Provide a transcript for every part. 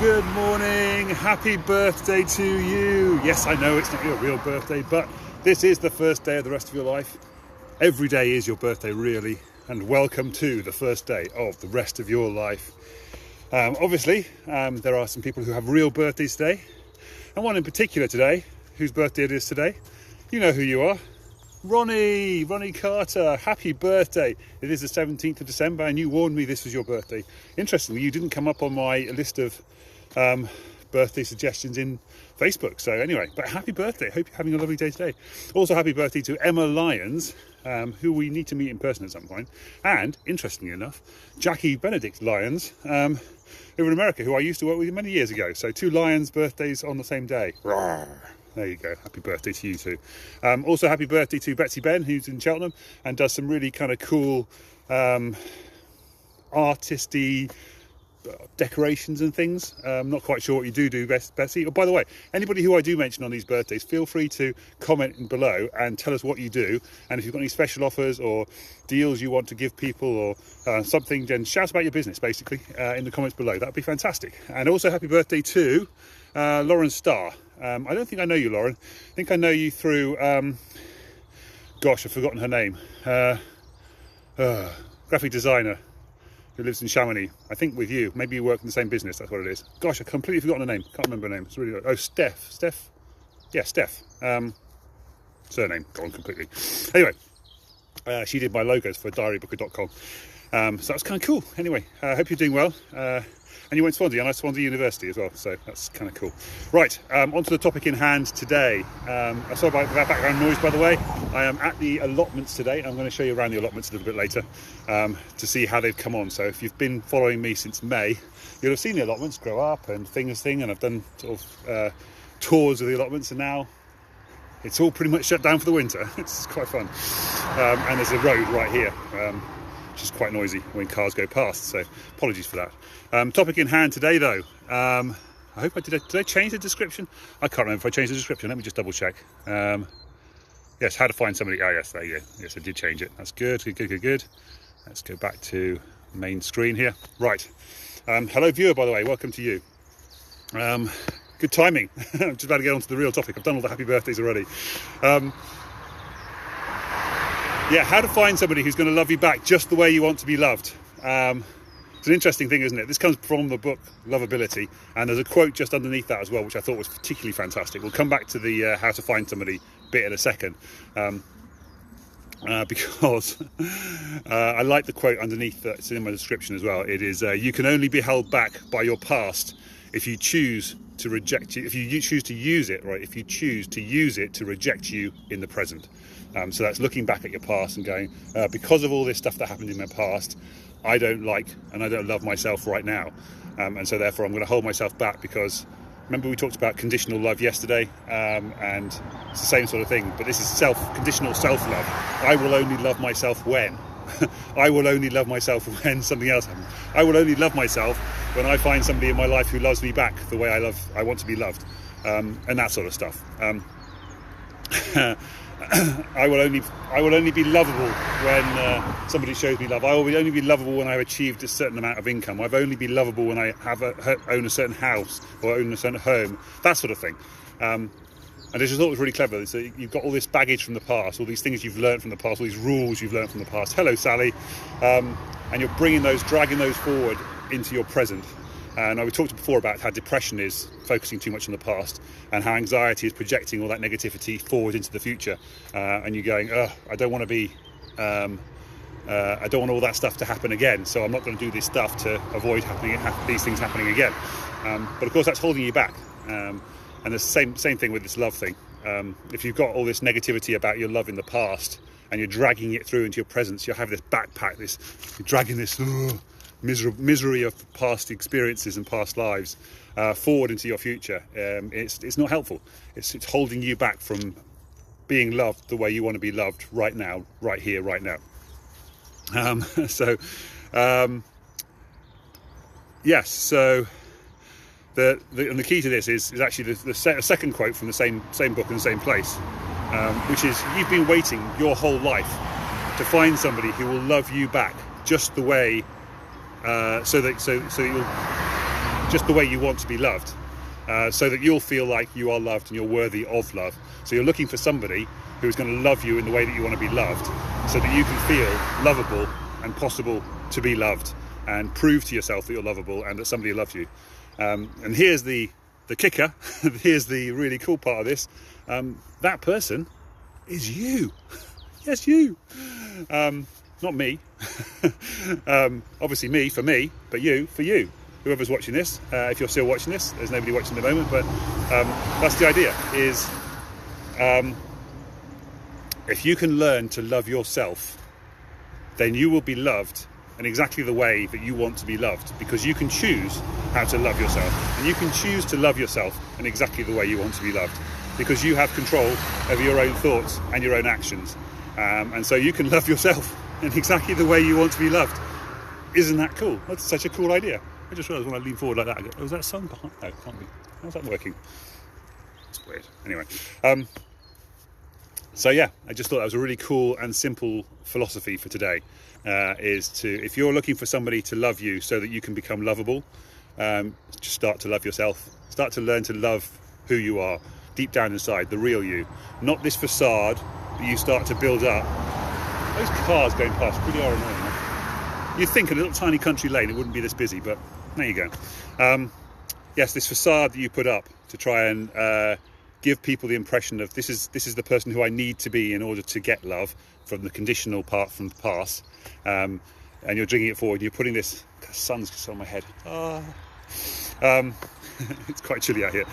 Good morning, happy birthday to you. Yes, I know it's not your real birthday, but this is the first day of the rest of your life. Every day is your birthday, really, and welcome to the first day of the rest of your life. Obviously, there are some people who have real birthdays today, and one in particular today, whose birthday it is today. You know who you are. Ronnie Carter, happy birthday. It is the 17th of December and you warned me this was your birthday. Interestingly, you didn't come up on my list of birthday suggestions in Facebook. So anyway, but happy birthday. Hope you're having a lovely day today. Also happy birthday to Emma Lyons, who we need to meet in person at some point. And interestingly enough, Jacque Benedict Lyons, over in America, who I used to work with many years ago. So two Lyons birthdays on the same day. Rawr. There you go. Happy birthday to you too. Also happy birthday to Betsy Ben, who's in Cheltenham and does some really kind of cool artisty decorations and things. Not quite sure what you do Betsy. Oh, by the way, anybody who I do mention on these birthdays, feel free to comment below and tell us what you do. And if you've got any special offers or deals you want to give people or something, then shout about your business basically in the comments below. That'd be fantastic. And also happy birthday to Lauren Starr. I don't think I know you, Lauren. I think I know you through, gosh, I've forgotten her name. Graphic designer who lives in Chamonix. I think with you. Maybe you work in the same business, that's what it is. Gosh, I've completely forgotten her name. Can't remember her name. It's really... Oh, Steph. Yeah, Steph. Surname, gone completely. Anyway, she did my logos for diarybooker.com. So that's kind of cool. Anyway, I hope you're doing well. And you went to Swansea, and I Swansea University as well, so that's kind of cool. Right, on to the topic in hand today. Sorry about that background noise, by the way. I am at the allotments today. I'm going to show you around the allotments a little bit later to see how they've come on. So if you've been following me since May, you'll have seen the allotments grow up and and I've done sort of tours of the allotments, and now it's all pretty much shut down for the winter. It's quite fun. And there's a road right here. Which is quite noisy when cars go past, so apologies for that. Topic in hand today though, I hope did I change the description? I can't remember if I changed the description. Let me just double check. Yes, how to find somebody. Oh yes, there you go. Yes, I did change it. That's good. Let's go back to main screen here. Right, hello viewer, by the way, welcome to you. Good timing. I'm just about to get on to the real topic. I've done all the happy birthdays already. Yeah, how to find somebody who's going to love you back just the way you want to be loved. It's an interesting thing, isn't it? This comes from the book Loveability, and there's a quote just underneath that as well, which I thought was particularly fantastic. We'll come back to the how to find somebody bit in a second, because I like the quote underneath that's in my description as well. It is, you can only be held back by your past if you choose to reject you, if you choose to use it, right? If you choose to use it to reject you in the present. So that's looking back at your past and going, because of all this stuff that happened in my past, I don't like and I don't love myself right now. And so therefore I'm going to hold myself back because, remember we talked about conditional love yesterday, and it's the same sort of thing, but this is conditional self-love. I will only love myself when. I will only love myself when something else happens. I will only love myself when I find somebody in my life who loves me back the way I want to be loved, and that sort of stuff. I will only be lovable when somebody shows me love. I will only be lovable when I've achieved a certain amount of income. I've only be lovable when I own a certain house or own a certain home, that sort of thing. And I just thought it was really clever. So you've got all this baggage from the past, all these things you've learned from the past, all these rules you've learned from the past. Hello, Sally. And you're dragging those forward into your present. And we talked before about how depression is focusing too much on the past, and how anxiety is projecting all that negativity forward into the future. And you're going, I don't want to be, I don't want all that stuff to happen again, so I'm not going to do this stuff to avoid these things happening again. But of course, that's holding you back. And the same thing with this love thing. If you've got all this negativity about your love in the past, and you're dragging it through into your presence, you'll have this backpack, you're dragging this misery of past experiences and past lives forward into your future. It's not helpful. It's holding you back from being loved the way you want to be loved right now, right here, right now. Yes. So the key to this is actually the second quote from the same book in the same place, which is, you've been waiting your whole life to find somebody who will love you back just the way. So that you'll just the way you want to be loved, so that you'll feel like you are loved and you're worthy of love. So you're looking for somebody who's going to love you in the way that you want to be loved, so that you can feel lovable and possible to be loved, and prove to yourself that you're lovable and that somebody loves you. And here's the kicker. Here's the really cool part of this. That person is you. Yes, you. Not me. Obviously me for me, but you for you. Whoever's watching this, if you're still watching this, there's nobody watching at the moment, but that's the idea, is if you can learn to love yourself, then you will be loved in exactly the way that you want to be loved, because you can choose how to love yourself, and you can choose to love yourself in exactly the way you want to be loved, because you have control over your own thoughts and your own actions, and so you can love yourself in exactly the way you want to be loved. Isn't that cool? That's such a cool idea. I just realised when I lean forward like that, I go, oh, is that a song behind? No, it can't be. How's that working? It's weird. Anyway, so yeah, I just thought that was a really cool and simple philosophy for today. Is to, if you're looking for somebody to love you so that you can become lovable, just start to love yourself. Start to learn to love who you are deep down inside, the real you, not this facade that you start to build up. Those cars going past really are annoying. You'd think in a little tiny country lane it wouldn't be this busy, but there you go. Yes, this facade that you put up to try and give people the impression of this is the person who I need to be in order to get love from the conditional part from the past, and you're bringing it forward. You're putting this. The sun's just on my head. It's quite chilly out here.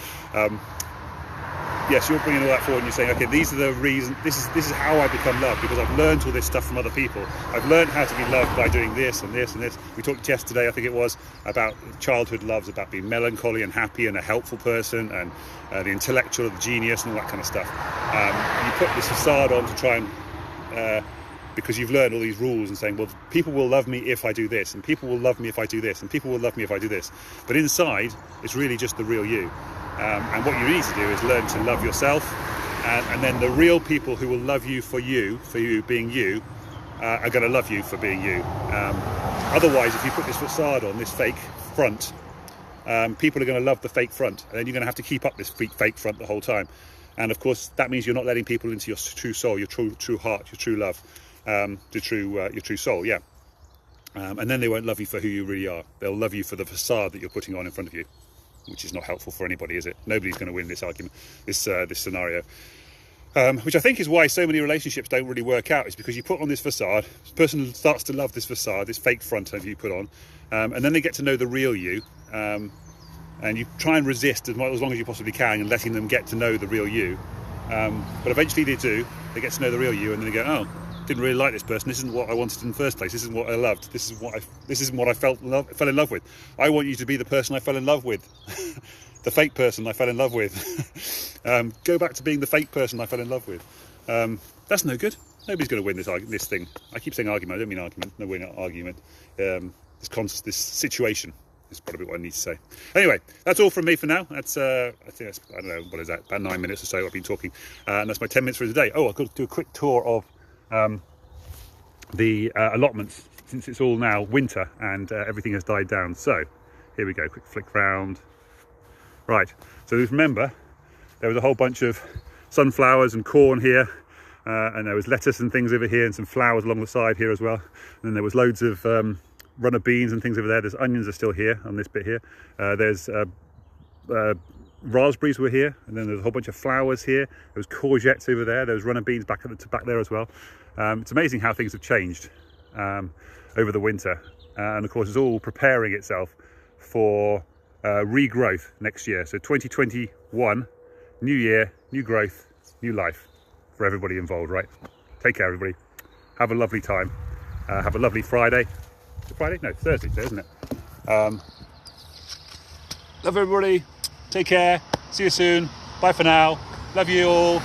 Yes, you're bringing all that forward and you're saying, okay, these are the reasons, this is how I become loved, because I've learned all this stuff from other people. I've learned how to be loved by doing this and this and this. We talked yesterday, I think it was, about childhood loves, about being melancholy and happy and a helpful person, and the intellectual, the genius, and all that kind of stuff. You put this facade on to try and, because you've learned all these rules and saying, well, people will love me if I do this, and people will love me if I do this, and people will love me if I do this. But inside, it's really just the real you. And what you need to do is learn to love yourself, and then the real people who will love you for you being you, are going to love you for being you. Otherwise, if you put this facade on, this fake front, people are going to love the fake front, and then you're going to have to keep up this fake front the whole time. And of course, that means you're not letting people into your true soul, your true heart, your true love, your true soul. Yeah. And then they won't love you for who you really are. They'll love you for the facade that you're putting on in front of you, which is not helpful for anybody, is it? Nobody's going to win this argument, this scenario. Which I think is why so many relationships don't really work out, is because you put on this facade, this person starts to love this facade, this fake front you put on, and then they get to know the real you, and you try and resist as long as you possibly can in letting them get to know the real you. But eventually they do, they get to know the real you, and then they go, oh, didn't really like this person, this isn't what I wanted in the first place, this isn't what I loved, this isn't what I fell in love with. I want you to be the person I fell in love with. The fake person I fell in love with. Go back to being the fake person I fell in love with. That's no good. Nobody's going to win this thing. I keep saying argument, I don't mean argument, no winning argument. This situation is probably what I need to say. Anyway, that's all from me for now. That's I think that's, I don't know, what is that, about 9 minutes or so I've been talking, and that's my 10 minutes for today. Oh, I've got to do a quick tour of the allotments, since it's all now winter and everything has died down. So here we go, quick flick round. Right, so remember there was a whole bunch of sunflowers and corn here, and there was lettuce and things over here, and some flowers along the side here as well, and then there was loads of runner beans and things over there. There's onions are still here on this bit here. There's raspberries were here, and then there's a whole bunch of flowers here. There was courgettes over there. There was runner beans back there as well. It's amazing how things have changed over the winter, and of course it's all preparing itself for regrowth next year. So 2021, new year, new growth, new life for everybody involved, right? Take care, everybody. Have a lovely time. Have a lovely Friday. Is it Friday? No, Thursday today, isn't it? Love everybody. Take care. See you soon. Bye for now. Love you all.